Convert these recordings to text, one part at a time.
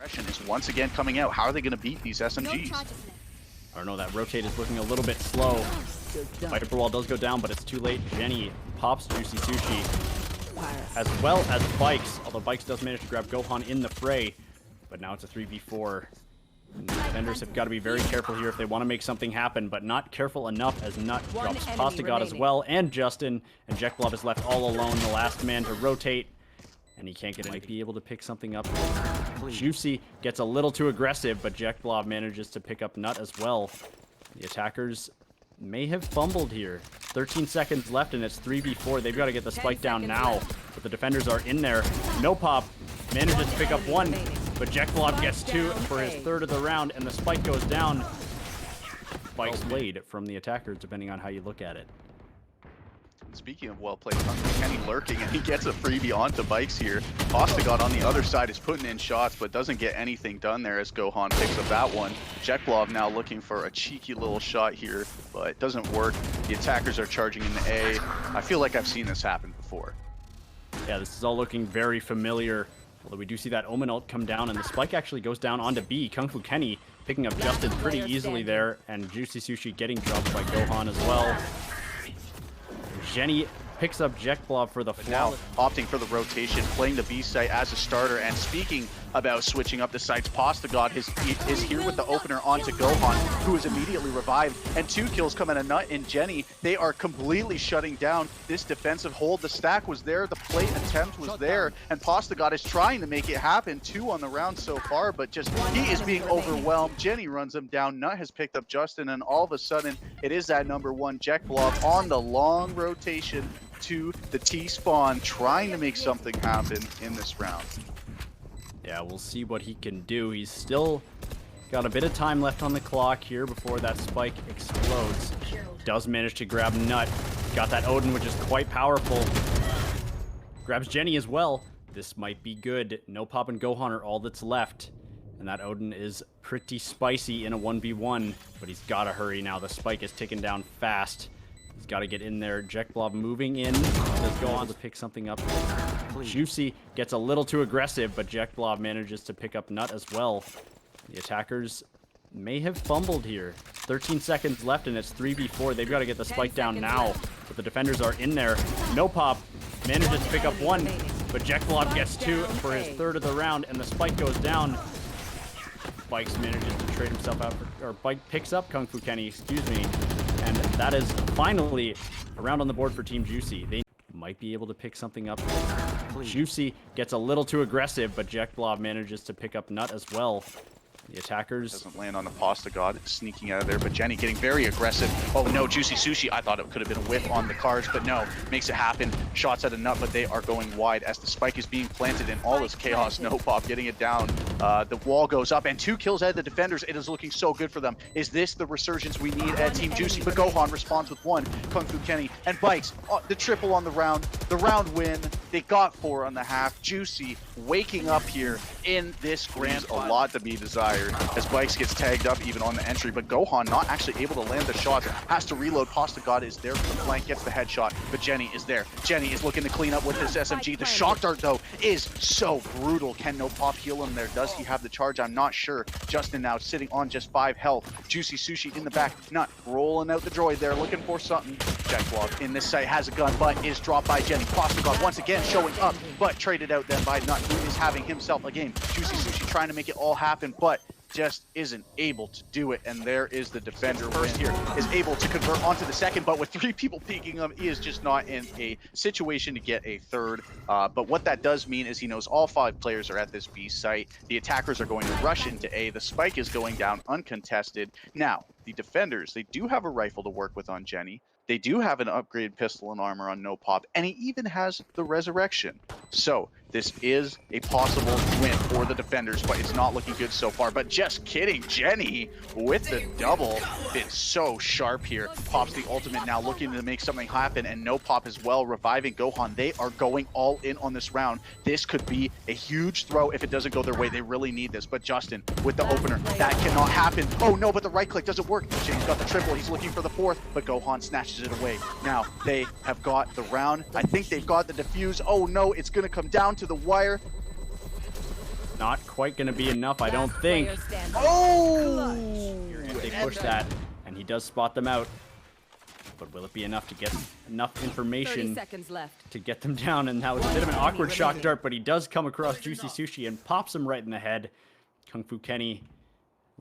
Is once again coming out. How are they going to beat these SMGs? I don't know, that rotate is looking a little bit slow. Viper Wall does go down, but it's too late. Jenny pops Juicy Sushi, as well as Bikes, although Bikes does manage to grab Gohan in the fray. But now it's a 3v4. And the defenders have got to be very careful here if they want to make something happen, but not careful enough as Nut drops Pasta God as well, and Justin, and Jekblov is left all alone, the last man to rotate. And he can't get it. Might be able to pick something up. Juicy gets a little too aggressive, but Jekblov manages to pick up Nut as well. The attackers may have fumbled here. 13 seconds left, and it's 3v4. They've got to get the spike down now, but the defenders are in there. No Pop manages to pick up one, but Jekblov gets two for his third of the round, and the spike goes down. Spikes played from the attackers, depending on how you look at it. Speaking of well played, Kenny lurking, and he gets a freebie onto Bikes here. Pasta God on the other side is putting in shots, but doesn't get anything done there as Gohan picks up that one. Jekblov now looking for a cheeky little shot here, but it doesn't work. The attackers are charging in the A. I feel like I've seen this happen before. Yeah, this is all looking very familiar. Although we do see that Omen ult come down, and the spike actually goes down onto B. Kung Fu Kenny picking up Justin pretty easily there, and Juicy Sushi getting dropped by Gohan as well. Jenny picks up Jekblov for the now opting for the rotation, playing the B site as a starter, and speaking about switching up the sites, Pasta God is here with the opener onto Gohan, who is immediately revived, and 2 kills come in a Nut and Jenny. They are completely shutting down this defensive hold. The stack was there, the play attempt was there, and Pasta God is trying to make it happen. 2 on the round so far, but just he is being overwhelmed. Jenny runs him down. Nut has picked up Justin, and all of a sudden it is that #1 Jekblov on the long rotation to the T-spawn, trying to make something happen in this round. Yeah, we'll see what he can do. He's still got a bit of time left on the clock here before that spike explodes. Does manage to grab Nut. Got that Odin, which is quite powerful. Grabs Jenny as well. This might be good. No Pop and Gohan are all that's left. And that Odin is pretty spicy in a 1v1, but he's got to hurry now. The spike is ticking down fast. He's got to get in there. Jekblov moving in. Does go on to pick something up. Juicy gets a little too aggressive, but Jekblov manages to pick up Nut as well. The attackers may have fumbled here. 13 seconds left, and it's 3v4. They've got to get the spike down now, but the defenders are in there. No Pop manages to pick up one, but Jekblov gets 2 for his third of the round, and the spike goes down. Bikes manages to trade himself out, or Bike picks up Kung Fu Kenny, excuse me. And that is finally a round on the board for Team Juicy. They might be able to pick something up. Juicy gets a little too aggressive, but Jekblov manages to pick up Nut as well. The attackers doesn't land on the Pasta God, sneaking out of there, but Jenny getting very aggressive. Oh no, Juicy Sushi, I thought it could have been a whiff on the cards, but no, makes it happen. Shots at a Nut, but they are going wide as the spike is being planted in all this chaos. No Pop getting it down. The wall goes up, and 2 kills at the defenders. It is looking so good for them. Is this the resurgence we need at Team Juicy? But Gohan responds with 1. Kung Fu Kenny and Bikes, the triple on the round win. They got 4 on the half. Juicy waking up here in this grand final. A lot to be desired as Bikes gets tagged up even on the entry, but Gohan not actually able to land the shots, has to reload. Pasta God is there for the flank, gets the headshot, but Jenny is there. Jenny is looking to clean up with this SMG. The shock dart though is so brutal. Can No Pop heal him there? Does he have the charge? I'm not sure. Justin now sitting on just 5 health. Juicy Sushi in the back, Nut rolling out the droid there, looking for something. Jekblov in this site has a gun, but is dropped by Jenny. Pasta God once again showing up, but traded out then by Nut, who is having himself a game. Juicy Sushi trying to make it all happen, but just isn't able to do it, and there is the defender. First here is able to convert onto the second, but with 3 people peeking him, he is just not in a situation to get a third. But what that does mean is he knows all 5 players are at this B site. The attackers are going to rush into A. The spike is going down uncontested. Now, the defenders, they do have a rifle to work with on Jenny. They do have an upgraded pistol and armor on No Pop, and he even has the resurrection. So this is a possible win for the defenders, but it's not looking good so far. But just kidding, Jenny with the double. It's so sharp here. Pops the ultimate now, looking to make something happen, and No Pop as well, reviving Gohan. They are going all in on this round. This could be a huge throw if it doesn't go their way. They really need this, but Justin with the opener, that cannot happen. Oh no, but the right click doesn't work. Jenny's got the triple, he's looking for the 4th, but Gohan snatches it away. Now they have got the round. I think they've got the defuse. Oh no, it's gonna come down to the wire. Not quite going to be enough, I don't think. Oh! They push that, and he does spot them out. But will it be enough to get enough information to get them down? And that was a bit of an awkward shock dart, but he does come across Juicy Sushi and pops him right in the head. Kung Fu Kenny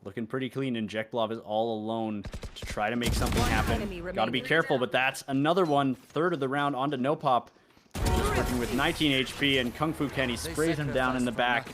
looking pretty clean, and Jekblov is all alone to try to make something happen. Gotta be careful, but that's another one. Third of the round onto No Pop. Just working with 19 HP, and Kung Fu Kenny sprays him down in the back.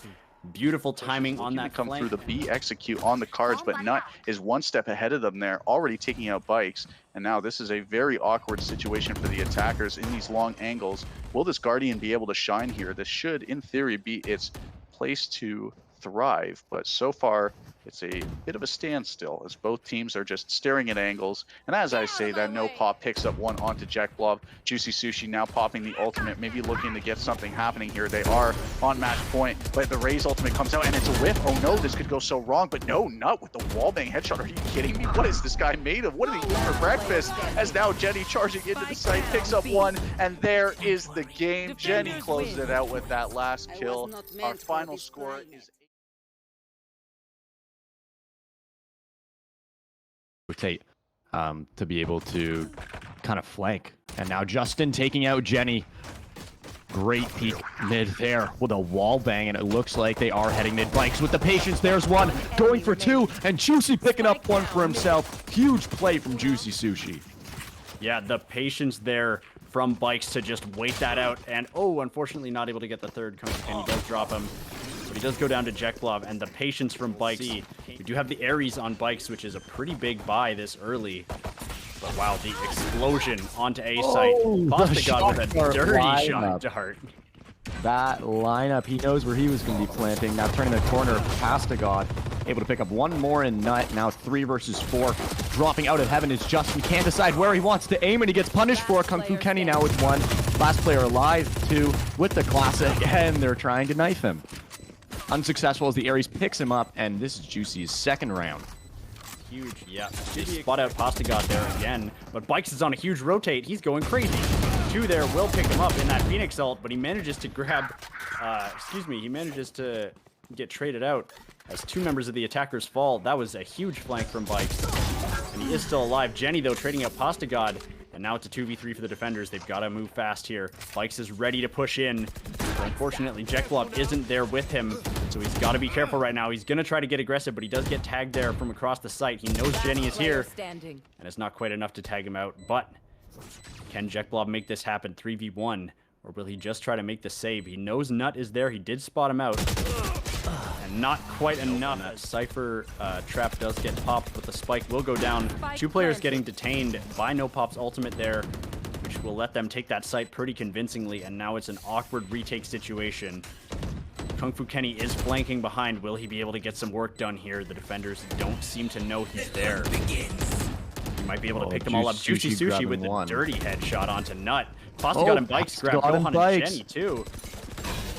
Beautiful timing on that come flank. through the B execute on the cards, but Nut is one step ahead of them there, already taking out Bikes. And now this is a very awkward situation for the attackers in these long angles. Will this Guardian be able to shine here? This should, in theory, be its place to thrive, but so far it's a bit of a standstill as both teams are just staring at angles. And as I say that, No Pop picks up one onto Jekblov. Juicy Sushi now popping the ultimate, maybe looking to get something happening here. They are on match point, but the Raze ultimate comes out and it's a whiff. Oh no, this could go so wrong, but no, Nut with the wallbang headshot. Are you kidding me? What is this guy made of? What did he eat for breakfast? As now Jenny charging into the site, picks up one, and there is the game. Jenny closes it out with that last kill. Our final score is rotate to be able to kind of flank. And now Justin taking out Jenny. Great peek mid there with a wall bang, and it looks like they are heading mid. Bikes with the patience. There's one going for two, and Juicy picking up one for himself. Huge play from Juicy Sushi. Yeah, the patience there from Bikes to just wait that out. And oh, unfortunately not able to get the third. And he does drop him. But he does go down to Jekblov, and the patience from Bikes. We do have the Ares on Bikes, which is a pretty big buy this early. But wow, the explosion onto A site. Postagod with a dirty shot dart. That lineup, he knows where he was going to be planting. Now turning the corner, Postagod able to pick up one more in Nut. Now 3 versus 4. Dropping out of heaven is Justin. Can't decide where he wants to aim, and he gets punished for it. Kung Fu Kenny now with 1. Last player alive, 2 with the classic, and they're trying to knife him. Unsuccessful as the Ares picks him up, and this is Juicy's second round. Huge, yeah. They spot out Postagod there again, but Bikes is on a huge rotate. He's going crazy. 2 there will pick him up in that Phoenix ult, but he manages to grab, he manages to get traded out as 2 members of the attackers fall. That was a huge flank from Bikes, and he is still alive. Jenny, though, trading out Postagod, and now it's a 2v3 for the defenders. They've got to move fast here. Bikes is ready to push in. But unfortunately, Jekblov isn't there with him, so he's got to be careful right now. He's going to try to get aggressive, but he does get tagged there from across the site. He knows Jenny is here, and it's not quite enough to tag him out. But can Jekblov make this happen 3v1, or will he just try to make the save? He knows Nut is there. He did spot him out, and not quite enough. That Cypher trap does get popped, but the spike will go down. 2 players getting detained by No Pop's ultimate there, which will let them take that site pretty convincingly, and now it's an awkward retake situation. Kung Fu Kenny is flanking behind. Will he be able to get some work done here? The defenders don't seem to know he's there. He might be able to pick them all up. Juicy Sushi with the dirty headshot onto Nut. Postagod and Bikes grab Gohan and Jenny too.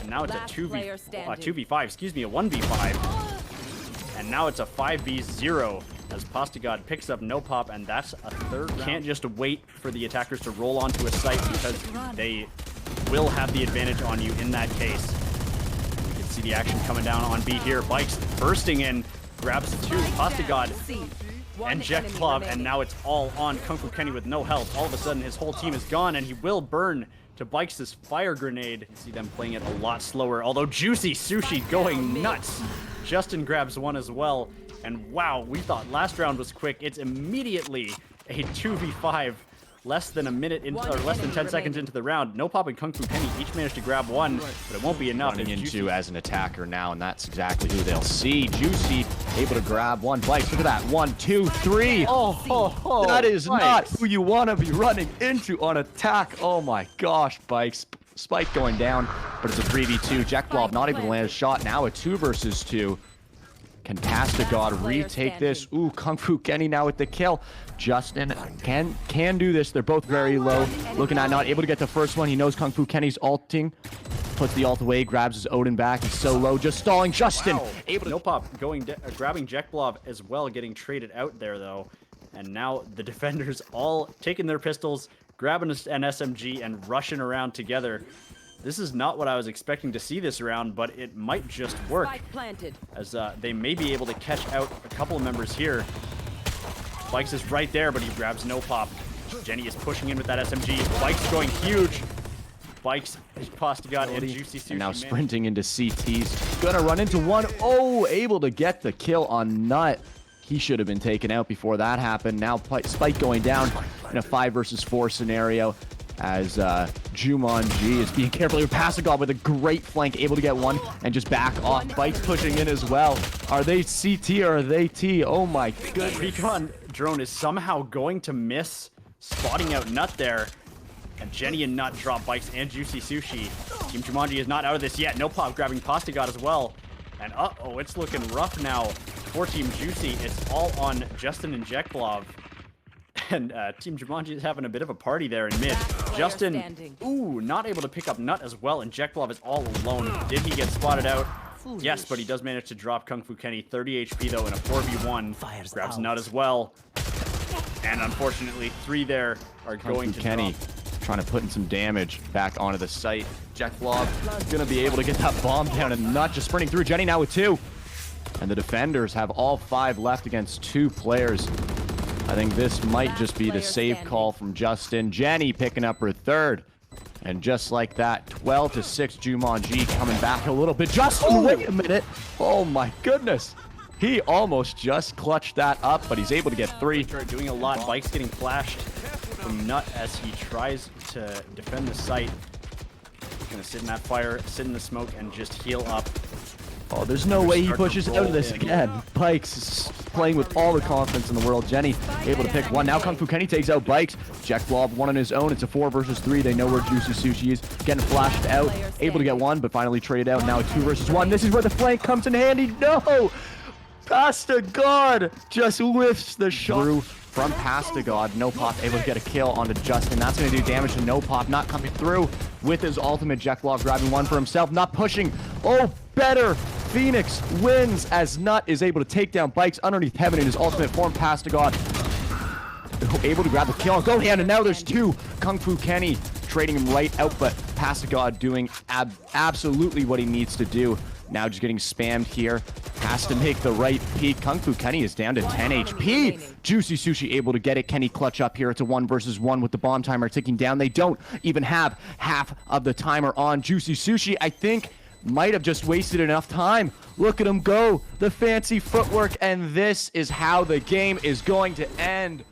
And now it's a 2v5, excuse me, a 1v5. And now it's a 5v0 as Postagod picks up No Pop, and that's a third round. Can't just wait for the attackers to roll onto a site because they will have the advantage on you in that case. You can see the action coming down on B here. Bikes bursting in, grabs the 2, Postagod and Jekblov, and now it's all on Kung Fu Kenny with no health. All of a sudden his whole team is gone, and he will burn to Bikes' fire grenade. You see them playing it a lot slower, although Juicy Sushi going nuts. Justin grabs one as well, and wow, we thought last round was quick. It's immediately a 2v5, less than a minute into, or less than 10 seconds into the round. No Pop and Kung Fu Kenny each managed to grab one, but it won't be enough. Running into as an attacker now, and that's exactly who they'll see. Juicy able to grab one. Bikes, look at that. 1, 2, 3. Oh, that is not who you want to be running into on attack. Oh my gosh, Bikes. Spike going down, but it's a 3v2. Jekblov not able to land a shot. Now a 2 versus 2. Can Postagod retake this? Ooh, Kung Fu Kenny now with the kill. Justin can do this. They're both very low. Looking at not able to get the first one. He knows Kung Fu Kenny's ulting. Puts the ult away, grabs his Odin back. He's so low, just stalling. Justin able to... No Pop going grabbing Jekblov as well, getting traded out there though. And now the defenders all taking their pistols, grabbing an SMG and rushing around together. This is not what I was expecting to see this round, but it might just work. As they may be able to catch out a couple of members here. Bikes is right there, but he grabs no pop. Jenny is pushing in with that SMG. Bikes going huge. Bikes, Postagod, and Juicy Sushi. And now sprinting into CTs. Gonna run into one. Oh, able to get the kill on Nut. He should have been taken out before that happened. Now Spike going down in a 5 versus 4 scenario as JMJ is being carefully with Postagod with a great flank, able to get one and just back off. Bikes pushing in as well. Are they CT or are they T? Oh my goodness. Recon drone is somehow going to miss spotting out Nut there. And Jenny and Nut drop Bikes and Juicy Sushi. Team JMJ is not out of this yet. No pop grabbing Postagod as well. And uh-oh, it's looking rough now for Team Juicy. It's all on Justin and Jekblov. And Team JMJ is having a bit of a party there in mid. Justin, ooh, not able to pick up Nut as well, and Jekblov is all alone. Did he get spotted out? Yes, but he does manage to drop Kung Fu Kenny. 30 HP though in a 4v1. Grabs Nut as well. And unfortunately, 3 there are going to Kenny. Trying to put in some damage back onto the site. Jekblov gonna be able to get that bomb down, and Nut just sprinting through. Jenny now with 2. And the defenders have all 5 left against 2 players. I think this might just be the save call from Justin. Jenny picking up her 3rd. And just like that, 12-6 JMJ coming back a little bit. Justin, wait a minute. Oh my goodness. He almost just clutched that up, but he's able to get 3. Doing a lot. Bikes getting flashed from Nut as he tries to defend the site. He's gonna sit in that fire, sit in the smoke, and just heal up. Oh, there's no way he pushes out of this again. Bikes is playing with all the confidence in the world. Jenny able to pick 1. Now Kung Fu Kenny takes out Bikes. Jekblov 1 on his own. It's a 4 versus 3. They know where Juicy Sushi is. Getting flashed out. Able to get 1, but finally traded out. Now a 2 versus 1. This is where the flank comes in handy. No! Postagod just whiffs the shot through from Postagod. No pop able to get a kill onto Justin. That's going to do damage to No Pop. Not coming through with his ultimate. Jekblov grabbing 1 for himself. Not pushing. Oh, better. Phoenix wins as Nut is able to take down Bikes underneath heaven in his ultimate form. Postagod able to grab the kill. Go hand, and now there's 2. Kung Fu Kenny trading him right out, but Postagod doing absolutely what he needs to do. Now just getting spammed here. Has to make the right peek. Kung Fu Kenny is down to 10 HP. Juicy Sushi able to get it. Kenny clutch up here. It's a 1 versus 1 with the bomb timer ticking down. They don't even have half of the timer on. Juicy Sushi, I think, might have just wasted enough time. Look at him go. The fancy footwork. And this is how the game is going to end.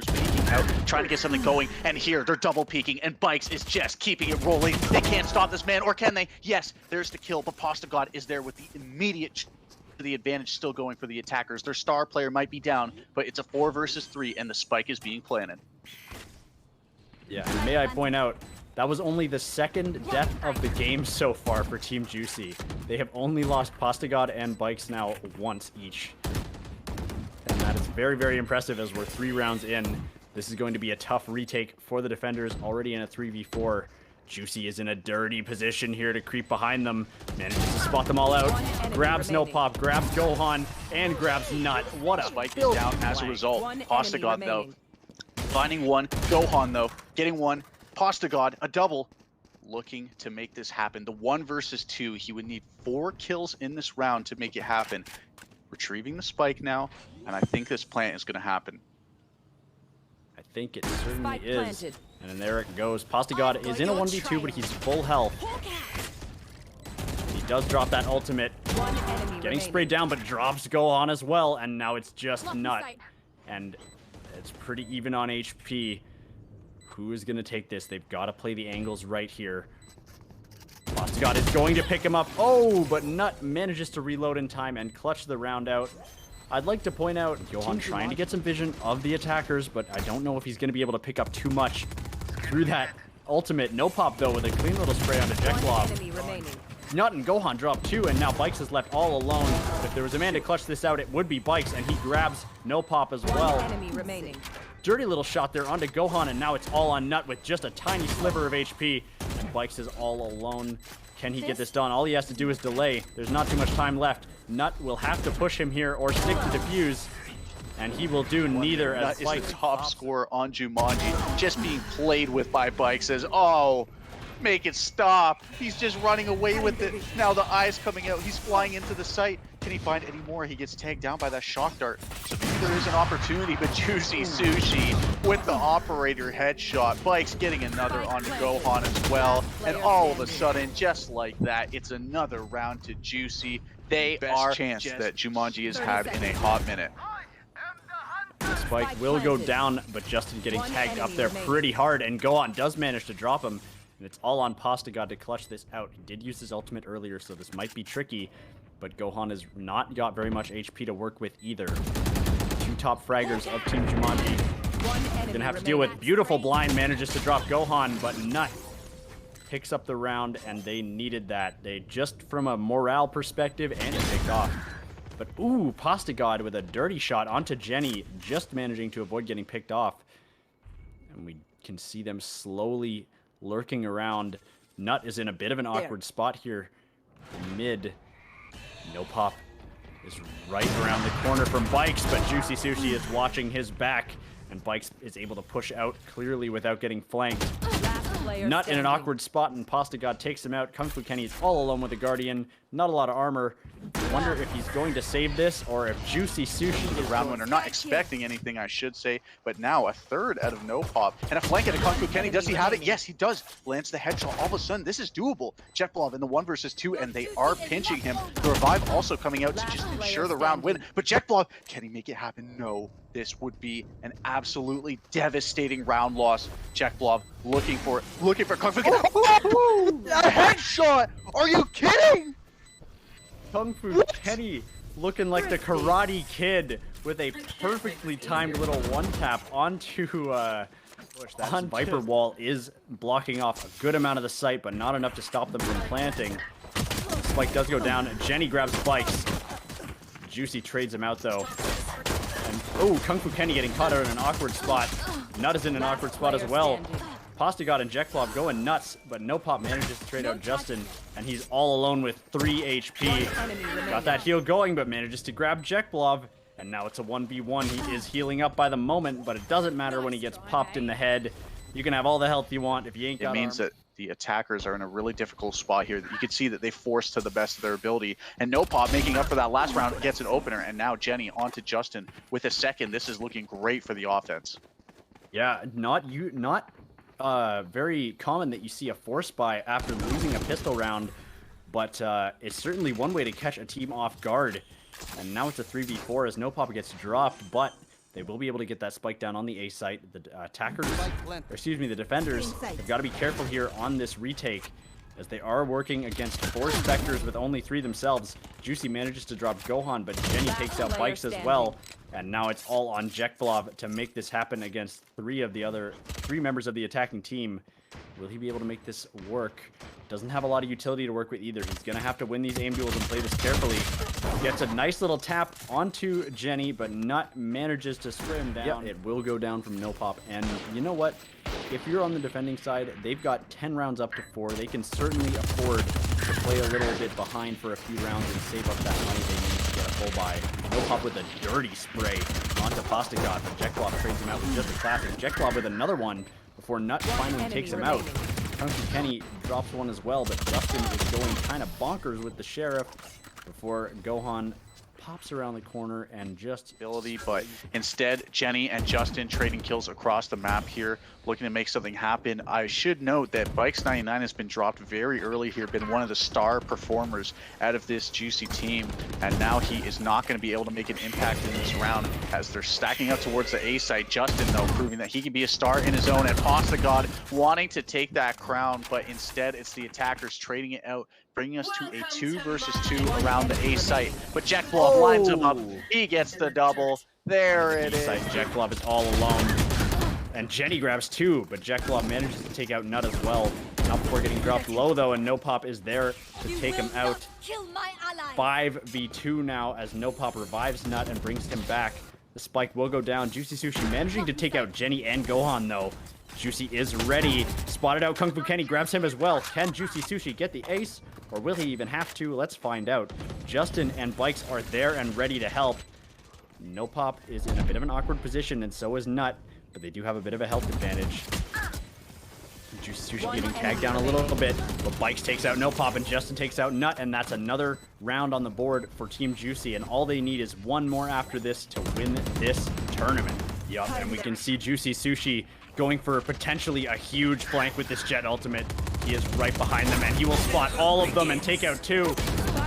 Peeking out, trying to get something going, and here they're double peeking, and Bikes is just keeping it rolling. They can't stop this man, or can they? Yes, there's the kill, but Postagod is there with the immediate the advantage still going for the attackers. Their star player might be down, but it's a 4 versus 3, and the spike is being planted. Yeah, and may I point out, that was only the 2nd death of the game so far for Team Juicy. They have only lost Postagod and Bikes now once each. And that is very, very impressive as we're 3 rounds in. This is going to be a tough retake for the defenders, already in a 3v4. Juicy is in a dirty position here to creep behind them. Manages to spot them all out. Grabs No Pop, grabs Gohan, and grabs Nut. What a spike is down as a result. Postagod, though, finding 1. Gohan, though, getting 1. Postagod, a double. Looking to make this happen. The 1 versus 2, he would need 4 kills in this round to make it happen. Retrieving the spike now, and I think this plant is going to happen. I think it certainly is. And then there it goes. Postagod is in a 1v2, but he's full health. He does drop that ultimate. Getting sprayed down, but drops Gohan as well, and now it's just Nut. And it's pretty even on HP. Who is going to take this? They've got to play the angles right here. Postagod is going to pick him up. Oh, but Nut manages to reload in time and clutch the round out. I'd like to point out Gohan trying to get some vision of the attackers, but I don't know if he's going to be able to pick up too much through that ultimate. No Pop, though, with a clean little spray onto Jekblov. Nut and Gohan drop 2, and now Bikes is left all alone. If there was a man to clutch this out, it would be Bikes, and he grabs No Pop as well. Dirty little shot there onto Gohan, and now it's all on Nut with just a tiny sliver of HP. And Bikes is all alone. Can he get this done? All he has to do is delay. There's not too much time left. Nut will have to push him here or stick to defuse. and he will do neither as That is Spike the top scorer on Jumanji, just being played with by Bike. Says, oh, make it stop. He's just running away with it. Now the eye's coming out. He's flying into the site. Can he find any more? He gets tagged down by that shock dart. So maybe there is an opportunity, but Juicy Sushi with the operator headshot. Bike's getting another onto Gohan as well. And all of a sudden, just like that, it's another round to Juicy. They are chance that Jumanji has had in a hot minute. Spike will go down, but Justin getting tagged up there pretty hard, and Gohan does manage to drop him. And it's all on Pasta God to clutch this out. He did use his ultimate earlier, so this might be tricky. But Gohan has not got very much HP to work with either. Two top fraggers of Team Jumanji. Gonna have to deal with beautiful blind, manages to drop Gohan, but Nut picks up the round, and they needed that. They just, from a morale perspective, and it picked off. But ooh, Pasta God with a dirty shot onto Jenny, just managing to avoid getting picked off. And we can see them slowly lurking around. Nut is in a bit of an awkward spot here. Mid. No Pop is right around the corner from Bikes, but Juicy Sushi is watching his back, and Bikes is able to push out clearly without getting flanked. Nut in an awkward spot, and Pasta God takes him out. Kung Fu Kenny is all alone with the Guardian. Not a lot of armor. Wonder if he's going to save this, or if Juicy Sushi is round winner. Not expecting anything, I should say, but now a third out of No Pop. And a flank at a Kung Fu Kenny. Does he have it? Yes, he does. Lands the headshot. All of a sudden, this is doable. Jetblov in the 1 versus 2, and they are pinching him. The revive also coming out to just ensure the round win. But Jetblov, can he make it happen? No. This would be an absolutely devastating round loss. Jetblov looking for Kung Fu Kenny. A headshot! Are you kidding? Kung Fu Kenny looking like the Karate Kid with a perfectly timed little one-tap onto that Viper wall is blocking off a good amount of the site, but not enough to stop them from planting. Spike does go down, and Jenny grabs Spikes. Juicy trades him out, though. And, oh, Kung Fu Kenny getting caught out in an awkward spot. Nut is in an awkward spot as well. Pasta God and Jetblov going nuts, but No Pop manages to trade out Justin, and he's all alone with 3 HP. Got that heal going, but manages to grab Jetblov, and now it's a 1v1. He is healing up by the moment, but it doesn't matter when he gets popped in the head. You can have all the health you want if you ain't got armor. It means that the attackers are in a really difficult spot here. You can see that they forced to the best of their ability, and No Pop making up for that last round gets an opener, and now Jenny onto Justin with a second. This is looking great for the offense. Yeah, not very common that you see a force buy after losing a pistol round, but it's certainly one way to catch a team off guard. And now it's a 3v4 as No Pop gets dropped, but they will be able to get that spike down on the A site. The the defenders have got to be careful here on this retake, as they are working against 4 Spectres with only 3 themselves. Juicy manages to drop Gohan, but Jenny takes out Bikes as well. And now it's all on Jetblov to make this happen against 3 members of the attacking team. Will he be able to make this work? Doesn't have a lot of utility to work with either. He's going to have to win these aim duels and play this carefully. Gets a nice little tap onto Jenny, but Nut manages to spray him down. Yep, it will go down from No Pop. And you know what? If you're on the defending side, they've got 10 rounds up to 4. They can certainly afford to play a little bit behind for a few rounds and save up that money they need to get a full buy. No Pop with a dirty spray onto Pasta God, but Jetblov trades him out with just a classic. Jetblov with another one before Nut finally takes him out. Kung Fu Kenny drops one as well, but Justin is going kind of bonkers with the Sheriff before Gohan pops around the corner and just ability, but instead Jenny and Justin trading kills across the map here, looking to make something happen. I should note that Bikes99 has been dropped very early here, been one of the star performers out of this Juicy team, and now he is not going to be able to make an impact in this round as they're stacking up towards the A site. Justin, though, proving that he can be a star in his own, and Pasta God wanting to take that crown, but instead it's the attackers trading it out, bringing us to a 2 versus 2 around the A site. But Jetblov lines him up. He gets the double. There it is. Jetblov is all alone. And Jenny grabs 2, but Jetblov manages to take out Nut as well. Not before getting dropped low, though, and No Pop is there to take him out. 5v2 now as No Pop revives Nut and brings him back. The spike will go down. Juicy Sushi managing to take out Jenny and Gohan, though. Juicy is ready. Spotted out Kung Fu Kenny, grabs him as well. Can Juicy Sushi get the ace? Or will he even have to? Let's find out. Justin and Bikes are there and ready to help. No Pop is in a bit of an awkward position, and so is Nut, but they do have a bit of a health advantage. Juicy Sushi getting tagged down a little bit, but Bikes takes out No Pop, and Justin takes out Nut, and that's another round on the board for Team Juicy, and all they need is one more after this to win this tournament. Yup, and we can see Juicy Sushi going for potentially a huge flank with this Jet ultimate. He is right behind them, and he will spot all of them and take out 2.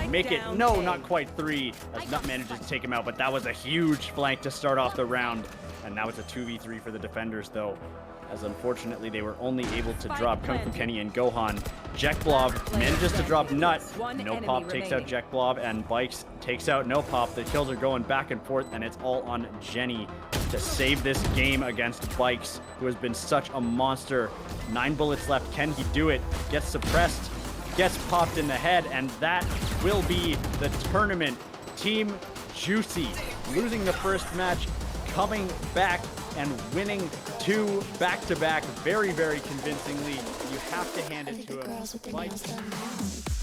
Make it, no, not quite 3, as Nut manages to take him out, but that was a huge flank to start off the round. And now it's a 2v3 for the defenders, though, as unfortunately they were only able to drop Kung Fu Kenny and Gohan. Jack Blob manages to drop Nut. No Pop takes out Jack Blob, and Bikes takes out No Pop. The kills are going back and forth, and it's all on Jenny to save this game against Bikes, who has been such a monster. 9 bullets left. Can he do it? Gets suppressed, gets popped in the head, and that will be the tournament. Team Juicy losing the first match, coming back and winning 2 back-to-back very, very convincingly. You have to hand it to him.